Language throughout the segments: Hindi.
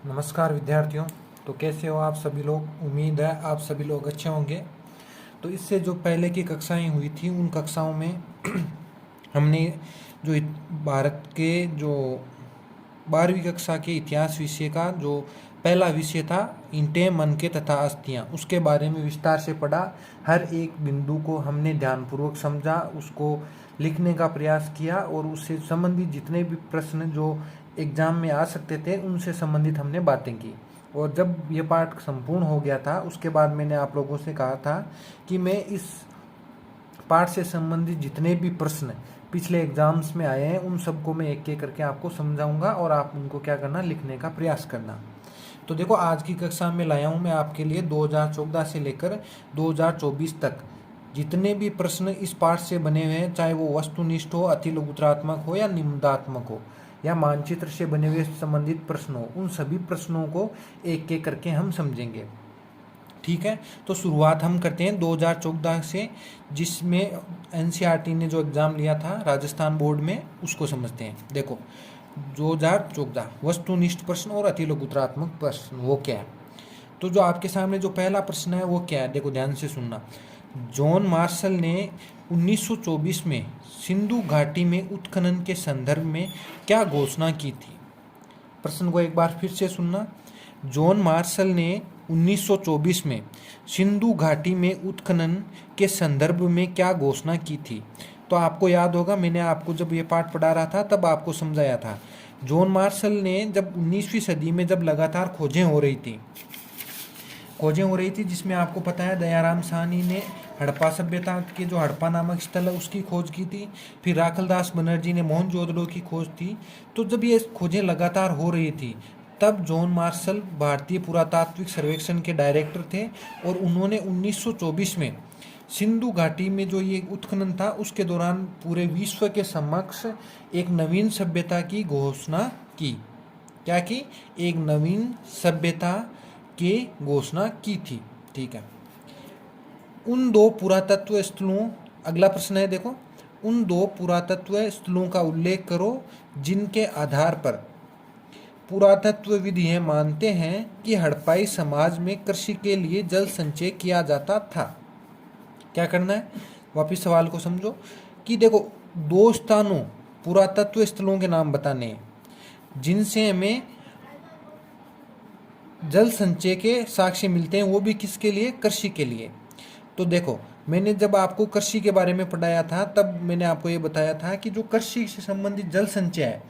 नमस्कार विद्यार्थियों। तो कैसे हो आप सभी लोग। उम्मीद है आप सभी लोग अच्छे होंगे। तो इससे जो पहले की कक्षाएं हुई थी उन कक्षाओं में हमने जो भारत के जो 12वीं कक्षा के इतिहास विषय का जो पहला विषय था ईंटें मनके तथा अस्थियां, उसके बारे में विस्तार से पढ़ा। हर एक बिंदु को हमने ध्यानपूर्वक समझा, उसको लिखने का प्रयास किया और उससे संबंधित जितने भी प्रश्न जो एग्जाम में आ सकते थे उनसे संबंधित हमने बातें की। और जब ये पाठ संपूर्ण हो गया था उसके बाद मैंने आप लोगों से कहा था कि मैं इस पाठ से संबंधित जितने भी प्रश्न पिछले एग्जाम्स में आए हैं उन सबको मैं एक एक करके आपको समझाऊंगा और आप उनको क्या करना, लिखने का प्रयास करना। तो देखो आज की कक्षा में लाया हूं मैं आपके लिए 2014 से लेकर 2024 तक जितने भी प्रश्न इस पाठ से बने हुए हैं, चाहे वो वस्तुनिष्ठ हो, अति लघुत्रात्मक हो या निम्नात्मक हो या मानचित्र से बने हुए संबंधित प्रश्न हो, उन सभी प्रश्नों को एक एक करके हम समझेंगे। ठीक है, तो शुरुआत हम करते हैं 2014 से, जिसमें एनसीईआरटी ने जो एग्ज़ाम लिया था राजस्थान बोर्ड में उसको समझते हैं। देखो 2014 वस्तुनिष्ठ प्रश्न और अति लघुत्रात्मक प्रश्न वो क्या है। तो जो आपके सामने जो पहला प्रश्न है वो क्या है, देखो ध्यान से सुनना। जॉन मार्शल ने 1924 में सिंधु घाटी में उत्खनन के संदर्भ में क्या घोषणा की थी। प्रश्न को एक बार फिर से सुनना। जॉन मार्शल ने 1924 में सिंधु घाटी में उत्खनन के संदर्भ में क्या घोषणा की थी। तो आपको याद होगा, मैंने आपको जब ये पाठ पढ़ा रहा था तब आपको समझाया था। जॉन मार्शल ने जब 19वीं सदी में जब लगातार खोजें हो रही थी जिसमें आपको पता है दयाराम साहनी ने हड़प्पा सभ्यता के जो हड़प्पा नामक स्थल है उसकी खोज की थी, फिर राखलदास बनर्जी ने मोहनजोदड़ो की खोज थी। तो जब ये खोजें लगातार हो रही थी तब जॉन मार्शल भारतीय पुरातात्विक सर्वेक्षण के डायरेक्टर थे और उन्होंने 1924 में सिंधु घाटी में जो ये उत्खनन था उसके दौरान पूरे विश्व के समक्ष एक नवीन सभ्यता की घोषणा की। क्या की? एक नवीन सभ्यता की घोषणा की थी। ठीक है, उन दो पुरातत्व स्थलों, अगला प्रश्न है देखो, उन दो पुरातत्व स्थलों का उल्लेख करो जिनके आधार पर पुरातत्वविद यह मानते हैं कि हड़प्पाई समाज में कृषि के लिए जल संचय किया जाता था। क्या करना है, वापिस सवाल को समझो कि देखो दो स्थानों पुरातत्व स्थलों के नाम बताने हैं जिनसे हमें जल संचय के साक्ष्य मिलते हैं, वो भी किसके लिए, कृषि के लिए। तो देखो मैंने जब आपको कृषि के बारे में पढ़ाया था तब मैंने आपको ये बताया था कि जो कृषि से संबंधित जल संचय है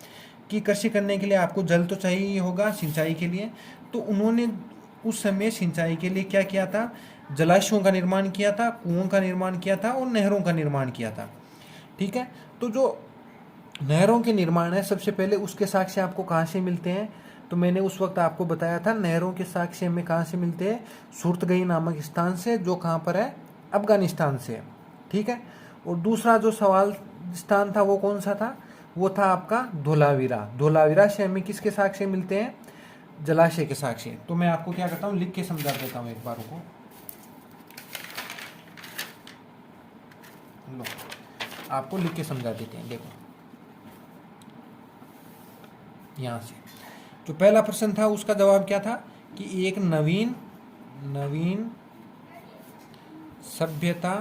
कि कृषि करने के लिए आपको जल तो चाहिए होगा सिंचाई के लिए। तो उन्होंने उस समय सिंचाई के लिए क्या किया था, जलाशयों का निर्माण किया था, कुओं का निर्माण किया था और नहरों का निर्माण किया था। ठीक है, तो जो नहरों के निर्माण है सबसे पहले उसके साक्ष्य आपको कहाँ से मिलते हैं। तो मैंने उस वक्त आपको बताया था नहरों के साक्ष्य में कहाँ से मिलते हैं, सुरतगई नामक स्थान से, जो कहाँ पर है, अफगानिस्तान से। ठीक है, और दूसरा जो सवाल स्थान था वो कौन सा था, वो था आपका धोलावीरा। धोलावीरा से हमें किसके साक्ष्य मिलते हैं, जलाशय के साक्ष्य। तो मैं आपको क्या करता हूँ, लिख के समझा देता हूँ एक बार को। लो आपको लिख के समझा देते हैं। देखो यहाँ से जो पहला प्रश्न था उसका जवाब क्या था कि एक नवीन सभ्यता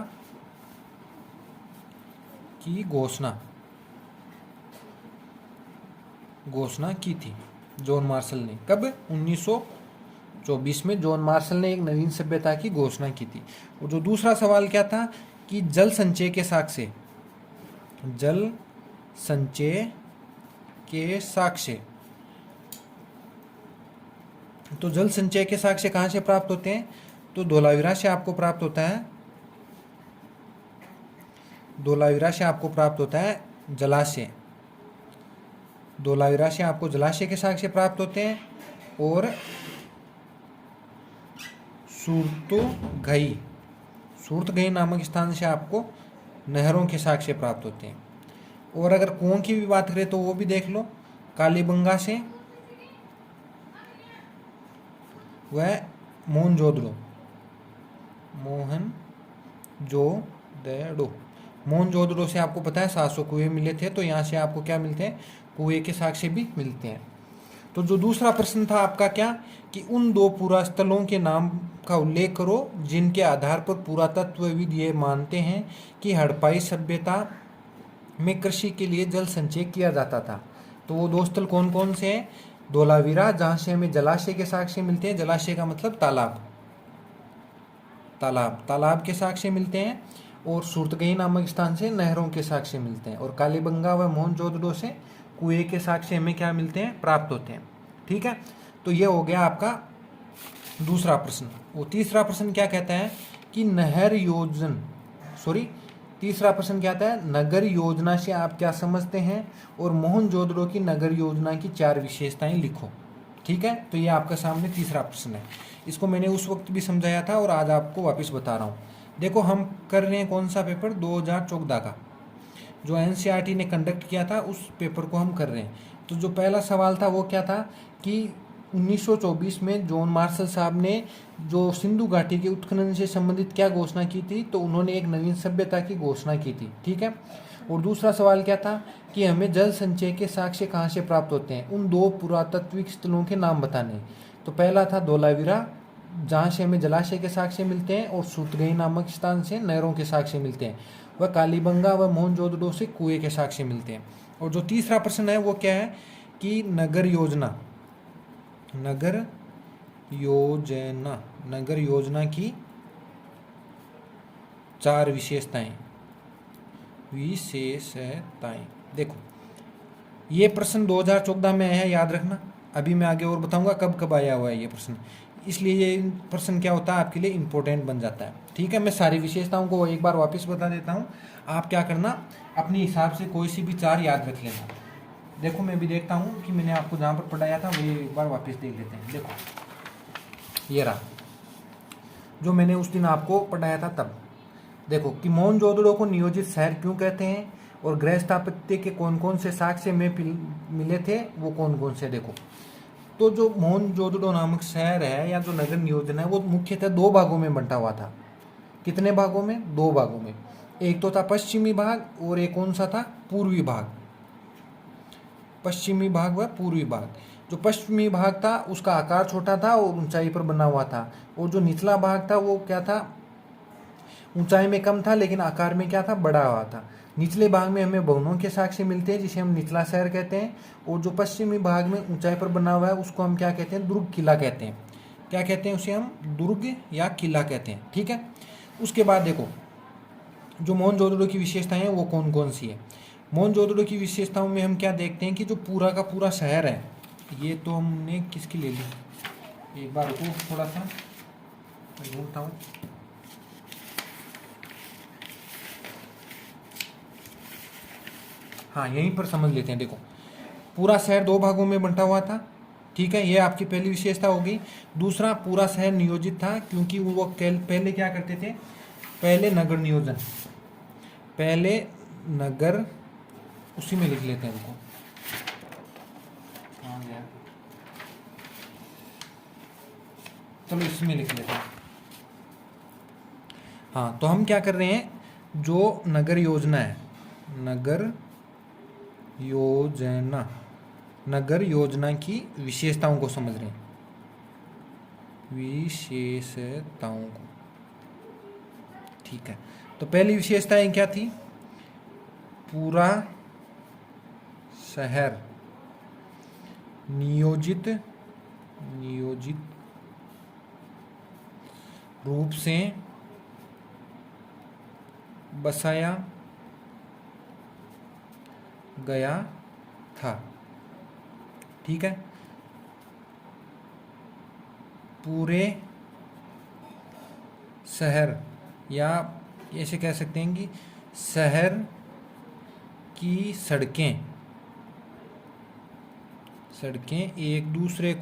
की घोषणा की थी जॉन मार्शल ने। कब? 1924 में जॉन मार्शल ने एक नवीन सभ्यता की घोषणा की थी। और जो दूसरा सवाल क्या था कि जल संचय के साक्ष्य तो जल संचय के साक्ष्य कहाँ से प्राप्त होते हैं, तो धोलावीरा से आपको प्राप्त होता है, धोलावीरा से आपको प्राप्त होता है जलाशय। धोलावीरा से आपको जलाशय के साक्ष्य प्राप्त होते हैं और सुरतगई नामक स्थान से आपको नहरों के साक्ष्य प्राप्त होते हैं। और अगर कुओं की भी बात करें तो वो भी देख लो, कालीबंगा से वह मोहनजोदड़ो से आपको पता है 700 कुएं मिले थे। तो यहाँ से आपको क्या मिलते हैं, कुएं के साक्ष्य भी मिलते हैं। तो जो दूसरा प्रश्न था आपका क्या, कि उन दो पुरास्थलों के नाम का उल्लेख करो जिनके आधार पर पुरातत्वविद ये मानते हैं कि हड़प्पाई सभ्यता में कृषि के लिए जल संचय किया जाता था। तो वो दो स्थल कौन कौन से हैं? धोलावीरा, जहाँ से हमें जलाशय के साक्ष्य मिलते हैं, जलाशय का मतलब तालाब, तालाब के साक्ष्य मिलते हैं, और सुरतगही नामक स्थान से नहरों के साक्ष्य मिलते हैं, और कालीबंगा व मोहनजोदड़ो से कुएं के साक्ष्य हमें क्या मिलते हैं? प्राप्त होते हैं। ठीक है, तो ये हो गया आपका दूसरा प्रश्न। वो तीसरा प्रश्न क्या कहता है कि तीसरा प्रश्न क्या आता है? नगर योजना से आप क्या समझते हैं, और मोहनजोदड़ो की नगर योजना की 4 विशेषताएं लिखो। ठीक है, तो ये आपका सामने तीसरा प्रश्न है। इसको मैंने उस वक्त भी समझाया था और आज आपको वापस बता रहा हूँ। देखो, हम कर रहे हैं कौन सा पेपर? 2014 का, जो एनसीईआरटी ने कंडक्ट किया था, उस पेपर को हम कर रहे हैं। तो जो पहला सवाल था वो क्या था कि 1924 में जॉन मार्शल साहब ने जो सिंधु घाटी के उत्खनन से संबंधित क्या घोषणा की थी? तो उन्होंने एक नवीन सभ्यता की घोषणा की थी। ठीक है, और दूसरा सवाल क्या था कि हमें जल संचय के साक्ष्य कहाँ से प्राप्त होते हैं? उन दो पुरातात्विक स्थलों के नाम बताने। तो पहला था धोलावीरा, जहाँ से हमें जलाशय के साक्ष्य मिलते हैं, और सुरतगही नामक स्थान से नहरों के साक्ष्य मिलते हैं, वह कालीबंगा व मोहनजोदड़ो से कुएं के साक्ष्य मिलते हैं। और जो तीसरा प्रश्न है वो क्या है कि नगर योजना की 4 विशेषताएं। देखो, ये प्रश्न 2014 में आया है, याद रखना। अभी मैं आगे और बताऊंगा कब कब आया हुआ है ये प्रश्न, इसलिए ये प्रश्न क्या होता है आपके लिए इंपॉर्टेंट बन जाता है। ठीक है, मैं सारी विशेषताओं को एक बार वापस बता देता हूँ। आप क्या करना, अपने हिसाब से कोई सी भी 4 याद रख लेना। देखो, मैं भी देखता हूँ कि मैंने आपको जहाँ पर पढ़ाया था वो एक बार वापस देख लेते हैं। देखो, ये रहा जो मैंने उस दिन आपको पढ़ाया था तब। देखो कि मोहनजोदड़ो को नियोजित शहर क्यों कहते हैं, और गृह स्थापत्य के कौन कौन से साक्ष्य में मिले थे, वो कौन कौन से। देखो, तो जो मोहनजोदड़ो नामक शहर है या जो नगर नियोजन है वो मुख्यतः 2 भागों में बंटा हुआ था। कितने भागों में? 2 भागों में। एक तो था पश्चिमी भाग, और एक कौन सा था? पूर्वी भाग। पश्चिमी भाग व पूर्वी भाग। जो पश्चिमी भाग था उसका आकार छोटा था और ऊंचाई पर बना हुआ था, और जो निचला भाग था वो क्या था? ऊंचाई में कम था लेकिन आकार में क्या था? बड़ा हुआ था। निचले भाग में हमें भवनों के साक्ष्य मिलते हैं जिसे हम निचला शहर कहते हैं, और जो पश्चिमी भाग में ऊंचाई पर बना हुआ है उसको हम क्या कहते हैं? दुर्ग किला कहते हैं। क्या कहते हैं उसे? हम दुर्ग या किला कहते हैं। ठीक है, उसके बाद देखो जो मोहनजोदड़ो की विशेषताएं हैं वो कौन कौन सी है। मोहनजोदड़ो की विशेषताओं में हम क्या देखते हैं कि जो पूरा का पूरा शहर है, ये तो हमने किसकी ले ली, एक बार रुको, थोड़ा सा ढूंढता हूँ। हाँ, यहीं पर समझ लेते हैं। देखो, पूरा शहर 2 भागों में बंटा हुआ था। ठीक है, ये आपकी पहली विशेषता होगी। दूसरा, पूरा शहर नियोजित था, क्योंकि वो पहले क्या करते थे? पहले नगर नियोजन, उसी में लिख लेते हैं उनको। चलो इसमें लिख लेते हैं। हाँ, तो हम क्या कर रहे हैं, जो नगर योजना है, नगर योजना की विशेषताओं को समझ रहे हैं, विशेषताओं को। ठीक है, तो पहली विशेषताएं क्या थी? पूरा शहर नियोजित रूप से बसाया गया था। ठीक है, पूरे शहर, या ऐसे कह सकते हैं कि शहर की सड़कें एक दूसरे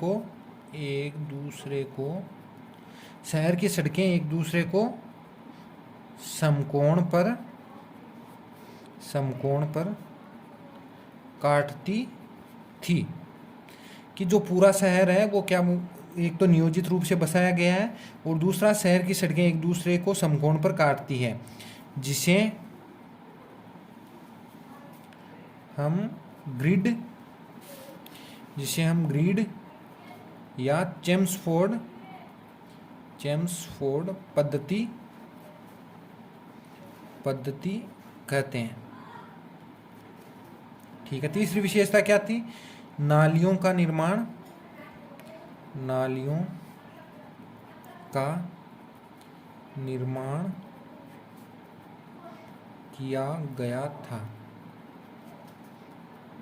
को समकोण पर काटती थी। कि जो पूरा शहर है वो क्या, एक तो नियोजित रूप से बसाया गया है, और दूसरा शहर की सड़कें एक दूसरे को समकोण पर काटती है, जिसे हम ग्रिड जिसे हम ग्रिड या चेम्सफोर्ड पद्धति कहते हैं। ठीक है, तीसरी विशेषता क्या थी? नालियों का निर्माण किया गया था।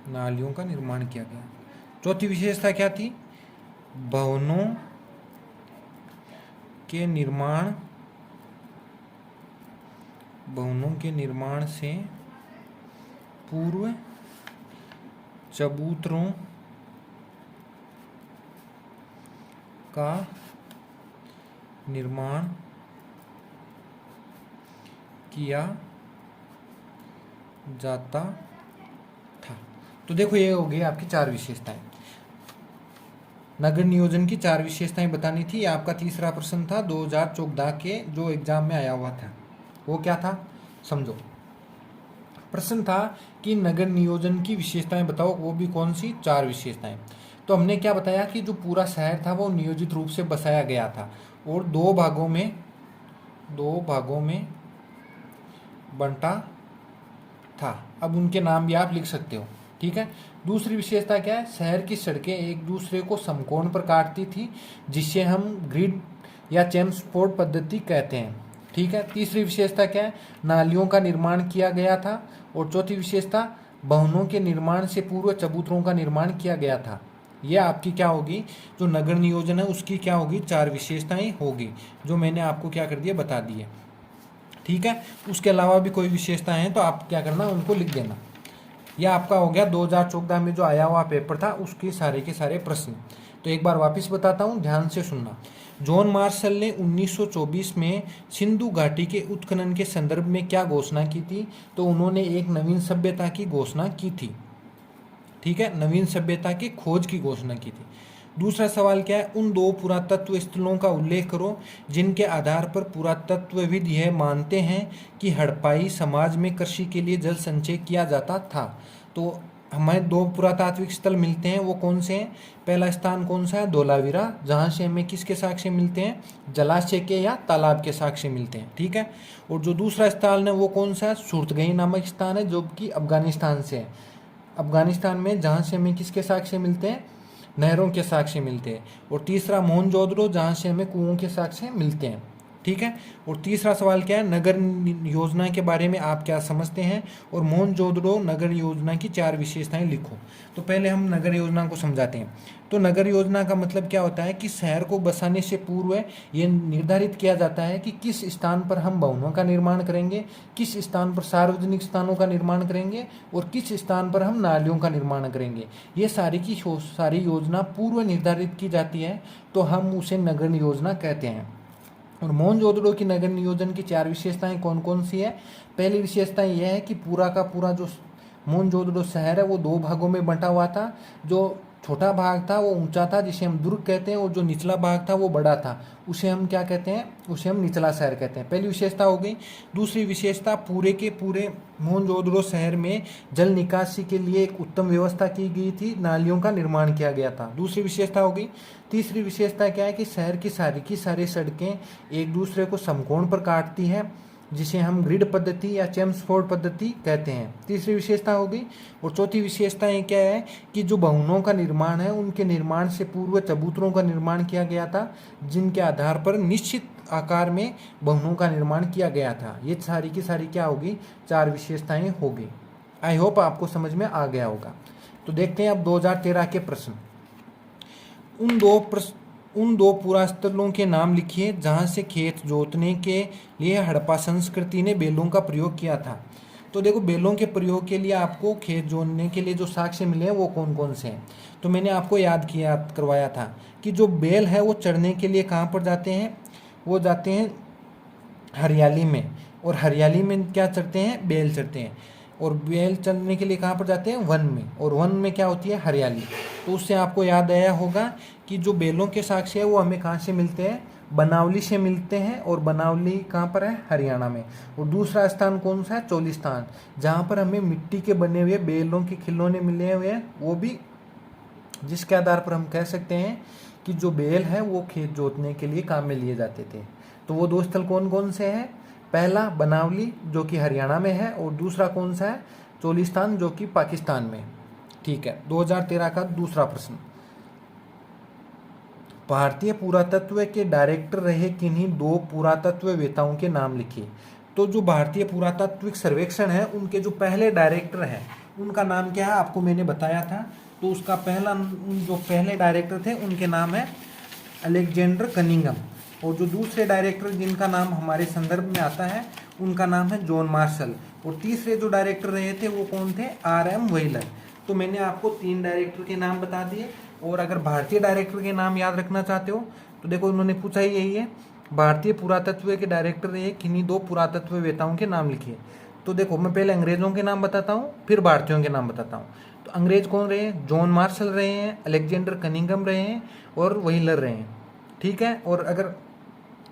नालियों का निर्माण किया गया। चौथी विशेषता क्या थी? भवनों के निर्माण से पूर्व चबूतरों का निर्माण किया जाता था। तो देखो, ये हो गई आपकी 4 विशेषताएं। नगर नियोजन की 4 विशेषताएं बतानी थी। आपका तीसरा प्रश्न था 2014 के जो एग्जाम में आया हुआ था। वो क्या था समझो। प्रश्न था कि नगर नियोजन की विशेषताएं बताओ, वो भी कौन सी? 4 विशेषताएं। तो हमने क्या बताया कि जो पूरा शहर था वो नियोजित रूप से बसाया गया था और 2 भागों में बंटा था। अब उनके नाम भी आप लिख सकते हो। ठीक है। दूसरी विशेषता क्या है? शहर की सड़कें एक दूसरे को समकोण पर काटती थी, जिसे हम ग्रिड या चेम्सफोर्ड पद्धति कहते हैं। ठीक है। तीसरी विशेषता क्या है? नालियों का निर्माण किया गया था। और चौथी विशेषता, भवनों के निर्माण से पूर्व चबूतरों का निर्माण किया गया था। ये आपकी क्या होगी? जो नगर नियोजन है उसकी क्या होगी? 4 विशेषताएं होगी, जो मैंने आपको क्या कर दिया, बता दी है। ठीक है। उसके अलावा भी कोई विशेषताएं हैं तो आप क्या करना, उनको लिख देना। यह आपका हो गया 2014 में जो आया हुआ पेपर था उसके सारे के सारे प्रश्न। तो एक बार वापस बताता हूँ, ध्यान से सुनना। जॉन मार्शल ने 1924 में सिंधु घाटी के उत्खनन के संदर्भ में क्या घोषणा की थी? तो उन्होंने एक नवीन सभ्यता की घोषणा की थी। ठीक है, नवीन सभ्यता की खोज की घोषणा की थी। दूसरा सवाल क्या है? उन 2 पुरातत्व स्थलों का उल्लेख करो जिनके आधार पर पुरातत्वविद यह मानते हैं कि हड़प्पाई समाज में कृषि के लिए जल संचय किया जाता था। तो हमें 2 पुरातात्विक स्थल मिलते हैं, वो कौन से हैं? पहला स्थान कौन सा है? धोलावीरा, जहाँ से हमें किसके साक्ष्य मिलते हैं? जलाशय के या तालाब के साक्ष्य मिलते हैं। ठीक है। और जो दूसरा स्थान है वो कौन सा है? सुर्तगई नामक स्थान है, जो कि अफगानिस्तान से है। अफगानिस्तान में जहाँ से हमें किसके साक्ष्य मिलते हैं? नहरों के साक्ष्य मिलते हैं। और तीसरा मोहनजोदड़ो, जहाँ से हमें कुओं के साक्ष्य मिलते हैं। ठीक है। और तीसरा सवाल क्या है? नगर योजना के बारे में आप क्या समझते हैं? और मोहनजोदड़ो नगर योजना की 4 विशेषताएं लिखो। तो पहले हम नगर योजना को समझाते हैं। तो नगर योजना का मतलब क्या होता है कि शहर को बसाने से पूर्व ये निर्धारित किया जाता है कि किस स्थान पर हम भवनों का निर्माण करेंगे, किस स्थान पर सार्वजनिक स्थानों का निर्माण करेंगे और किस स्थान पर हम नालियों का निर्माण करेंगे। ये सारी की सारी योजना पूर्व निर्धारित की जाती है, तो हम उसे नगर योजना कहते हैं। और मोहनजोदड़ो की नगर नियोजन की 4 विशेषताएं कौन कौन सी है? पहली विशेषता यह है कि पूरा का पूरा जो मोहनजोदड़ो शहर है वो 2 भागों में बंटा हुआ था। जो छोटा भाग था वो ऊंचा था, जिसे हम दुर्ग कहते हैं, और जो निचला भाग था वो बड़ा था, उसे हम क्या कहते हैं? उसे हम निचला शहर कहते हैं। पहली विशेषता हो गई। दूसरी विशेषता, पूरे के पूरे मोहनजोदड़ो शहर में जल निकासी के लिए एक उत्तम व्यवस्था की गई थी, नालियों का निर्माण किया गया था। दूसरी विशेषता हो गई। तीसरी विशेषता क्या है कि शहर की सारी सड़कें एक दूसरे को समकोण पर काटती है, जिसे हम ग्रिड पद्धति या चेम्सफोर्ड पद्धति कहते हैं। तीसरी विशेषता होगी। और चौथी विशेषता ये क्या है कि जो भवनों का निर्माण है उनके निर्माण से पूर्व चबूतरों का निर्माण किया गया था, जिनके आधार पर निश्चित आकार में भवनों का निर्माण किया गया था। ये सारी की सारी क्या होगी? 4 विशेषताएं होगी। आई होप आपको समझ में आ गया होगा। तो देखते हैं अब 2013 के प्रश्न। उन दो पुरास्थलों के नाम लिखिए जहाँ से खेत जोतने के लिए हड़प्पा संस्कृति ने बैलों का प्रयोग किया था। तो देखो, बैलों के प्रयोग के लिए आपको खेत जोतने के लिए जो साक्ष्य मिले हैं वो कौन कौन से हैं? तो मैंने आपको याद करवाया था कि जो बैल है वो चढ़ने के लिए कहाँ पर जाते हैं? वो जाते हैं हरियाली में। और हरियाली में क्या चढ़ते हैं? बैल चढ़ते हैं। और बैल चलने के लिए कहाँ पर जाते हैं? वन में। और वन में क्या होती है? हरियाली। तो उससे आपको याद आया होगा कि जो बैलों के साक्ष्य है वो हमें कहाँ से मिलते हैं? बनावली से मिलते हैं। और बनावली कहाँ पर है? हरियाणा में। और दूसरा स्थान कौन सा है? चोलिस्तान, जहाँ पर हमें मिट्टी के बने हुए बैलों के खिलौने मिले हुए हैं, वो भी जिसके आधार पर हम कह सकते हैं कि जो बैल है वो खेत जोतने के लिए काम में लिए जाते थे। तो वो दो स्थल कौन कौन से हैं? पहला बनावली जो कि हरियाणा में है, और दूसरा कौन सा है? चोलिस्तान जो कि पाकिस्तान में। ठीक है, 2013 का दूसरा प्रश्न, भारतीय पुरातत्व के डायरेक्टर रहे किन्हीं दो पुरातत्ववेताओं के नाम लिखिए। तो जो भारतीय पुरातात्विक सर्वेक्षण है उनके जो पहले डायरेक्टर हैं उनका नाम क्या है? आपको मैंने बताया था। तो उसका जो पहले डायरेक्टर थे उनके नाम है अलेक्जेंडर कनिंघम, और जो दूसरे डायरेक्टर जिनका नाम हमारे संदर्भ में आता है उनका नाम है जॉन मार्शल, और तीसरे जो डायरेक्टर रहे थे वो कौन थे? RM wheeler. तो मैंने आपको 3 डायरेक्टर के नाम बता दिए। और अगर भारतीय डायरेक्टर के नाम याद रखना चाहते हो तो देखो उन्होंने पूछा ही यही है, भारतीय पुरातत्व के डायरेक्टर रहे किन्हीं दो पुरातत्ववेताओं के नाम लिखिए। तो देखो मैं पहले अंग्रेजों के नाम बताता हूँ, फिर भारतीयों के नाम बताता हूँ। तो अंग्रेज कौन रहे हैं? जॉन मार्शल रहे हैं, अलेक्जेंडर कनिंघम रहे हैं, और व्हीलर रहे हैं। ठीक है, और अगर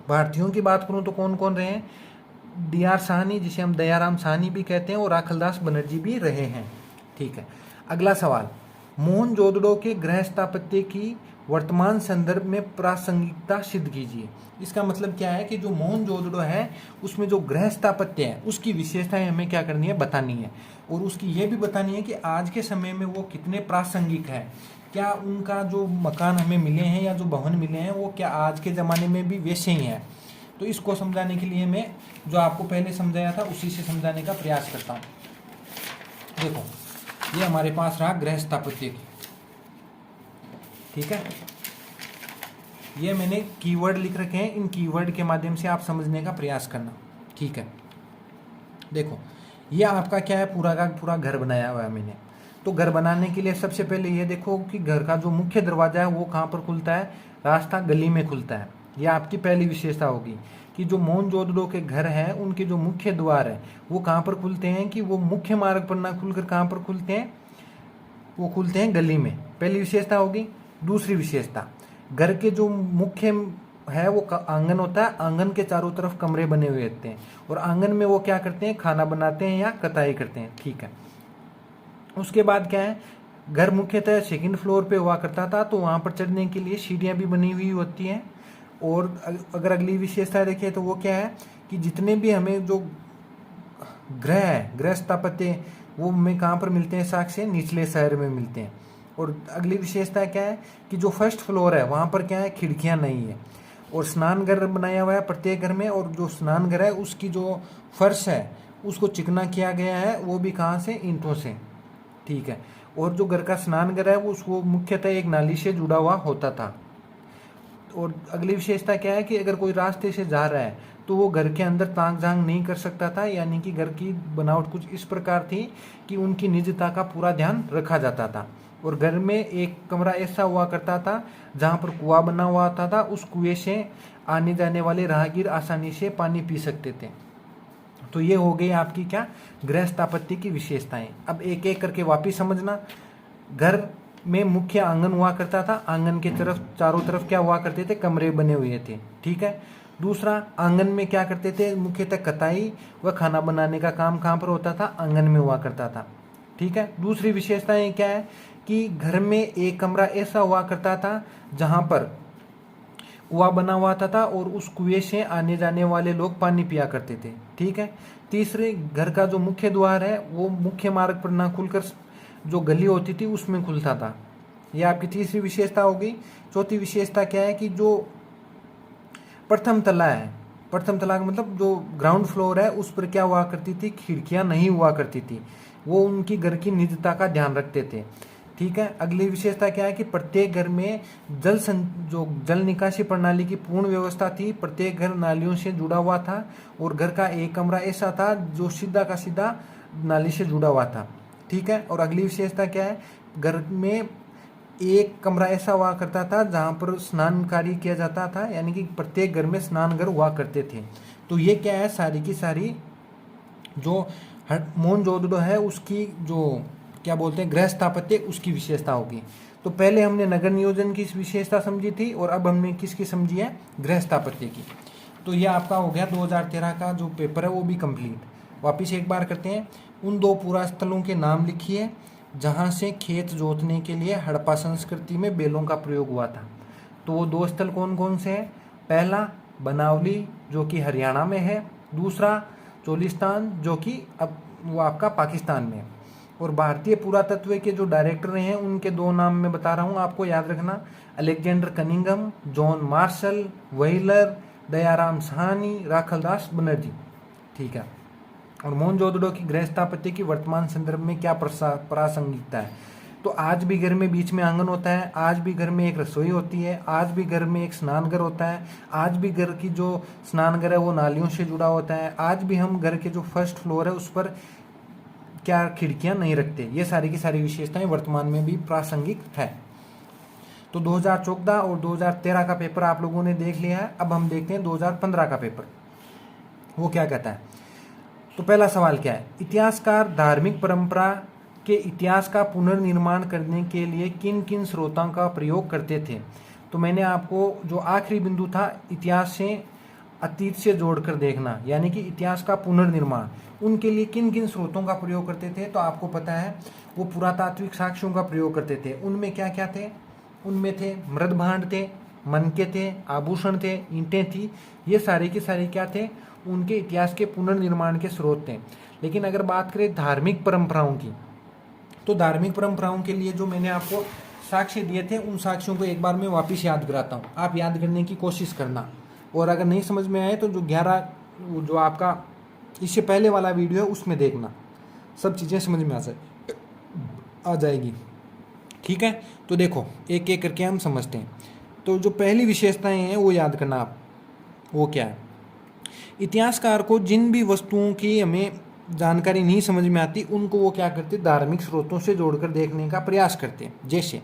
भारतीयों की बात करूँ तो कौन कौन रहे हैं? DR साहनी, जिसे हम दयाराम साहनी भी कहते हैं, और राखलदास बनर्जी भी रहे हैं। ठीक है, अगला सवाल, मोहनजोदड़ो के गृह स्थापत्य की वर्तमान संदर्भ में प्रासंगिकता सिद्ध कीजिए। इसका मतलब क्या है कि जो मोहनजोदड़ो है उसमें जो गृह स्थापत्य है उसकी विशेषताएं हमें क्या करनी है? बतानी है, और उसकी ये भी बतानी है कि आज के समय में वो कितने प्रासंगिक है। क्या उनका जो मकान हमें मिले हैं या जो भवन मिले हैं वो क्या आज के ज़माने में भी वैसे ही हैं? तो इसको समझाने के लिए मैं जो आपको पहले समझाया था उसी से समझाने का प्रयास करता हूँ। देखो ये हमारे पास रहा गृह स्थापत्य की। ठीक है, ये मैंने कीवर्ड लिख रखे हैं, इन कीवर्ड के माध्यम से आप समझने का प्रयास करना। ठीक है, देखो ये आपका क्या है? पूरा का पूरा घर बनाया हुआ है मैंने। तो घर बनाने के लिए सबसे पहले ये देखो कि घर का जो मुख्य दरवाजा है वो कहाँ पर खुलता है? रास्ता गली में खुलता है। ये आपकी पहली विशेषता होगी कि जो मोहनजोदड़ो के घर हैं उनके जो मुख्य द्वार है वो कहाँ पर खुलते हैं? कि वो मुख्य मार्ग पर ना खुलकर कहाँ पर खुलते हैं? वो खुलते हैं गली में। पहली विशेषता होगी। दूसरी विशेषता, घर के जो मुख्य है वो आंगन होता है, आंगन के चारों तरफ कमरे बने हुए होते हैं, और आंगन में वो क्या करते हैं? खाना बनाते हैं या कताई करते हैं। ठीक है, उसके बाद क्या है? घर मुख्यतः सेकंड फ्लोर पे हुआ करता था, तो वहाँ पर चढ़ने के लिए सीढ़ियाँ भी बनी हुई होती हैं। और अगर अगली विशेषता देखिए तो वो क्या है कि जितने भी हमें जो ग्रह है, गृह स्थापत्य, वो हमें कहाँ पर मिलते हैं? साक्ष्य निचले शहर में मिलते हैं। और अगली विशेषता क्या है कि जो फर्स्ट फ्लोर है वहाँ पर क्या है? खिड़कियाँ नहीं है, और स्नान घर बनाया हुआ है प्रत्येक घर में, और जो स्नान घर है उसकी जो फर्श है उसको चिकना किया गया है, वो भी कहाँ से? ईंटों से। ठीक है, और जो घर का स्नान घर है वो उसको मुख्यतः एक नाली से जुड़ा हुआ होता था। और अगली विशेषता क्या है कि अगर कोई रास्ते से जा रहा है तो वो घर के अंदर ताक झांक नहीं कर सकता था, यानी कि घर की बनावट कुछ इस प्रकार थी कि उनकी निजता का पूरा ध्यान रखा जाता था। और घर में एक कमरा ऐसा हुआ करता था जहाँ पर कुआं बना हुआ होता था, उस कुएं से आने जाने वाले राहगीर आसानी से पानी पी सकते थे। तो ये हो गई आपकी क्या? गृह स्थापत्य की विशेषताएं। अब एक एक करके वापिस समझना। घर में मुख्य आंगन हुआ करता था, आंगन के तरफ चारों तरफ क्या हुआ करते थे? कमरे बने हुए थे। ठीक है, दूसरा, आंगन में क्या करते थे? मुख्यतः कताई व खाना बनाने का काम कहाँ पर होता था? आंगन में हुआ करता था। ठीक है, दूसरी विशेषताएं क्या है कि घर में एक कमरा ऐसा हुआ करता था जहाँ पर कुआं बना हुआ था, और उस कुएं से आने जाने वाले लोग पानी पिया करते थे। ठीक है, तीसरे, घर का जो मुख्य द्वार है वो मुख्य मार्ग पर ना खुलकर जो गली होती थी उसमें खुलता था। यह आपकी तीसरी विशेषता होगी। चौथी विशेषता क्या है कि जो प्रथम तला है, प्रथम तला का मतलब जो ग्राउंड फ्लोर है उस पर क्या हुआ करती थी? खिड़कियां नहीं हुआ करती थी। वो उनकी घर की निजता का ध्यान रखते थे। ठीक है, अगली विशेषता क्या है कि प्रत्येक घर में जो जल निकासी प्रणाली की पूर्ण व्यवस्था थी। प्रत्येक घर नालियों से जुड़ा हुआ था, और घर का एक कमरा ऐसा था जो सीधा का सीधा नाली से जुड़ा हुआ था। ठीक है, और अगली विशेषता क्या है? घर में एक कमरा ऐसा हुआ करता था जहाँ पर स्नान कार्य किया जाता था, यानी कि प्रत्येक घर में स्नान घर हुआ करते थे। तो ये क्या है? सारी की सारी जो मोहनजोदड़ो है उसकी जो क्या बोलते हैं गृह स्थापत्य, उसकी विशेषता होगी। तो पहले हमने नगर नियोजन की विशेषता समझी थी, और अब हमने किसकी समझी है? गृह स्थापत्य की। तो ये आपका हो गया 2013 का जो पेपर है वो भी कंप्लीट। वापिस एक बार करते हैं। उन दो पुरा स्थलों के नाम लिखिए जहाँ से खेत जोतने के लिए हड़प्पा संस्कृति में बैलों का प्रयोग हुआ था। तो वो 2 स्थल कौन कौन से हैं? पहला बनावली जो कि हरियाणा में है, दूसरा चोलिस्तान जो कि अब वो आपका पाकिस्तान में है। और भारतीय पुरातत्व के जो डायरेक्टर हैं उनके 2 नाम मैं बता रहा हूँ, आपको याद रखना, Alexander Cunningham, John Marshall, wheeler, Dayaram Sahni, Rakhaldas Banerjee. ठीक है। और मोहनजोदड़ो की गृह स्थापत्य की वर्तमान संदर्भ में क्या प्रासंगिकता है? तो आज भी घर में बीच में आंगन होता है, आज भी घर में एक रसोई होती है, आज भी घर में एक स्नानघर होता है, आज भी घर की जो स्नानघर है वो नालियों से जुड़ा होता है, आज भी हम घर के जो फर्स्ट फ्लोर है उस पर क्या खिड़कियां नहीं रखते। ये सारी की सारी विशेषताएं वर्तमान में भी प्रासंगिक है। तो 2014 और 2013 का पेपर आप लोगों ने देख लिया है। अब हम देखते हैं 2015 का पेपर, वो क्या कहता है। तो पहला सवाल क्या है? इतिहासकार धार्मिक परंपरा के इतिहास का पुनर्निर्माण करने के लिए किन किन स्रोतों का प्रयोग करते थे? तो मैंने आपको जो आखिरी बिंदु था, इतिहास से अतीत से जोड़कर देखना, यानी कि इतिहास का पुनर्निर्माण, उनके लिए किन किन स्रोतों का प्रयोग करते थे? तो आपको पता है वो पुरातात्विक साक्ष्यों का प्रयोग करते थे। उनमें क्या क्या थे? उनमें थे मृद भांड थे, मनके थे, आभूषण थे, ईंटें थी। ये सारे के सारे क्या थे? उनके इतिहास के पुनर्निर्माण के स्रोत थे। लेकिन अगर बात करें धार्मिक परंपराओं की, तो धार्मिक परंपराओं के लिए जो मैंने आपको साक्ष्य दिए थे उन साक्ष्यों को एक बार मैं वापस याद कराता हूँ, आप याद करने की कोशिश करना। और अगर नहीं समझ में आए तो जो 11 जो आपका इससे पहले वाला वीडियो है उसमें देखना, सब चीज़ें समझ में आ जाएगी। ठीक है। तो देखो एक एक करके हम समझते हैं। तो जो पहली विशेषताएं हैं वो याद करना आप, वो क्या है? इतिहासकार को जिन भी वस्तुओं की हमें जानकारी नहीं समझ में आती उनको वो क्या करते? धार्मिक स्रोतों से जोड़कर देखने का प्रयास करते हैं। जैसे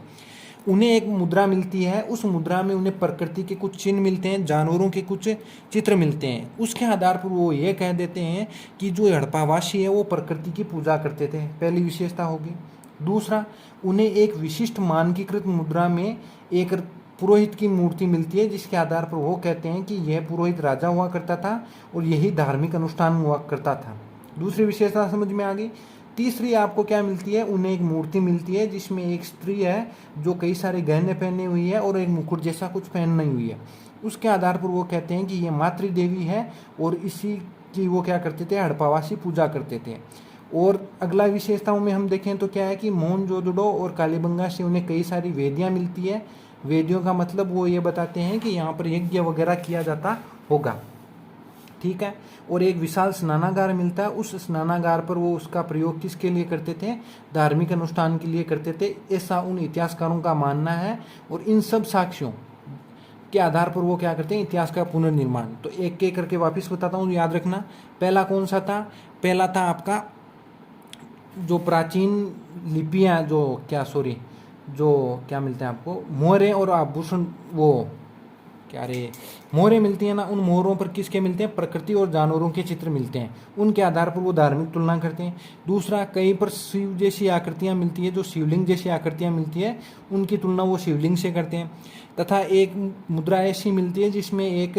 उन्हें एक मुद्रा मिलती है, उस मुद्रा में उन्हें प्रकृति के कुछ चिन्ह मिलते हैं, जानवरों के कुछ चित्र मिलते हैं, उसके आधार पर वो ये कह देते हैं कि जो हड़प्पावासी है वो प्रकृति की पूजा करते थे। पहली विशेषता होगी। दूसरा, उन्हें एक विशिष्ट मानकीकृत मुद्रा में एक पुरोहित की मूर्ति मिलती है, जिसके आधार पर वो कहते हैं कि यह पुरोहित राजा हुआ करता था और यही धार्मिक अनुष्ठान हुआ करता था। दूसरी विशेषता समझ में आ गई। तीसरी आपको क्या मिलती है? उन्हें एक मूर्ति मिलती है जिसमें एक स्त्री है जो कई सारे गहने पहने हुई है और एक मुकुट जैसा कुछ पहनी हुई है। उसके आधार पर वो कहते हैं कि ये मातृ देवी है और इसी की वो क्या करते थे? हड़प्पावासी पूजा करते थे। और अगला विशेषताओं में हम देखें तो क्या है कि मोहनजोदड़ो और कालीबंगा से उन्हें कई सारी वेदियाँ मिलती है। वेदियों का मतलब वो ये बताते हैं कि यहाँ पर यज्ञ वगैरह किया जाता होगा। ठीक है। और एक विशाल स्नानागार मिलता है, उस स्नानागार पर वो उसका प्रयोग किसके लिए करते थे? धार्मिक अनुष्ठान के लिए करते थे, ऐसा उन इतिहासकारों का मानना है। और इन सब साक्ष्यों के आधार पर वो क्या करते हैं? इतिहास का पुनर्निर्माण। तो एक एक करके वापस बताता हूँ, याद रखना। पहला कौन सा था? पहला था आपका जो प्राचीन लिपियाँ जो क्या मिलते हैं आपको? मोहरें और आभूषण, वो क्या रे मोहरें मिलती हैं ना, उन मोहरों पर किसके मिलते हैं? प्रकृति और जानवरों के चित्र मिलते हैं। उनके आधार पर वो धार्मिक तुलना करते हैं। दूसरा, कहीं पर शिव जैसी आकृतियाँ मिलती है, जो शिवलिंग जैसी आकृतियाँ मिलती है उनकी तुलना वो शिवलिंग से करते हैं। तथा एक मुद्रा ऐसी मिलती है जिसमें एक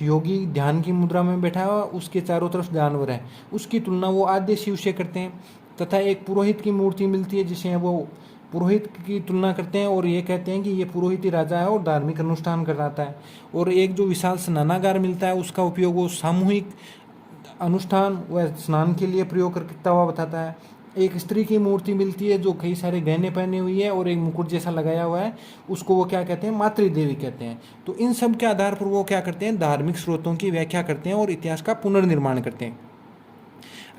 योगी ध्यान की मुद्रा में बैठा हुआ, उसके चारों तरफ जानवर है, उसकी तुलना वो आद्य शिव से करते हैं। तथा एक पुरोहित की मूर्ति मिलती है जिसे वो पुरोहित की तुलना करते हैं और ये कहते हैं कि ये पुरोहित ही राजा है और धार्मिक अनुष्ठान कराता है। और एक जो विशाल स्नानागार मिलता है उसका उपयोग वो सामूहिक अनुष्ठान व स्नान के लिए प्रयोग करता हुआ बताता है। एक स्त्री की मूर्ति मिलती है जो कई सारे गहने पहने हुई है और एक मुकुट जैसा लगाया हुआ है, उसको वो क्या कहते हैं? मातृ देवी कहते हैं। तो इन सब के आधार पर वो क्या करते हैं? धार्मिक स्रोतों की व्याख्या करते हैं और इतिहास का पुनर्निर्माण करते हैं।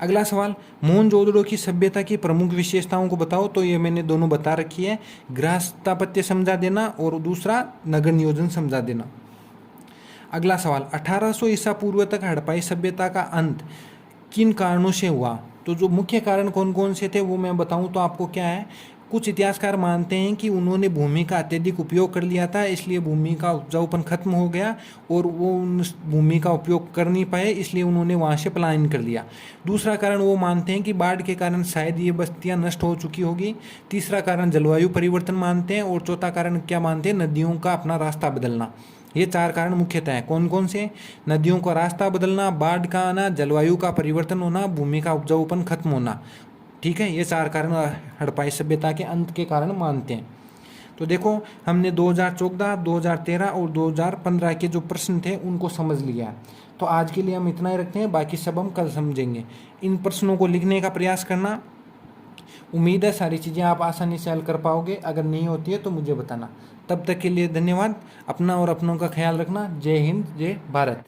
अगला सवाल, मोहनजोदड़ो की सभ्यता की प्रमुख विशेषताओं को बताओ। तो ये मैंने दोनों बता रखी है, गृह स्थापत्य समझा देना और दूसरा नगर नियोजन समझा देना। अगला सवाल, 1800 ईसा पूर्व तक हड़प्पाई सभ्यता का अंत किन कारणों से हुआ? तो जो मुख्य कारण कौन कौन से थे वो मैं बताऊं तो आपको क्या है, कुछ इतिहासकार मानते हैं कि उन्होंने भूमि का अत्यधिक उपयोग कर लिया था, इसलिए भूमि का उपजाऊपन खत्म हो गया और वो उन भूमि का उपयोग कर नहीं पाए, इसलिए उन्होंने वहाँ से पलायन कर लिया। दूसरा कारण वो मानते हैं कि बाढ़ के कारण शायद ये बस्तियाँ नष्ट हो चुकी होगी। तीसरा कारण जलवायु परिवर्तन मानते हैं और चौथा कारण क्या मानते हैं? नदियों का अपना रास्ता बदलना। ये 4 कारण मुख्यतः हैं। कौन कौन से? नदियों का रास्ता बदलना, बाढ़ का आना, जलवायु का परिवर्तन होना, भूमि का उपजाऊपन खत्म होना। ठीक है, ये 4 कारण हड़प्पाई सभ्यता के अंत के कारण मानते हैं। तो देखो हमने 2014, 2013 और 2015 के जो प्रश्न थे उनको समझ लिया। तो आज के लिए हम इतना ही रखते हैं, बाकी सब हम कल समझेंगे। इन प्रश्नों को लिखने का प्रयास करना। उम्मीद है सारी चीज़ें आप आसानी से हल कर पाओगे। अगर नहीं होती है तो मुझे बताना। तब तक के लिए धन्यवाद। अपना और अपनों का ख्याल रखना। जय हिंद, जय भारत।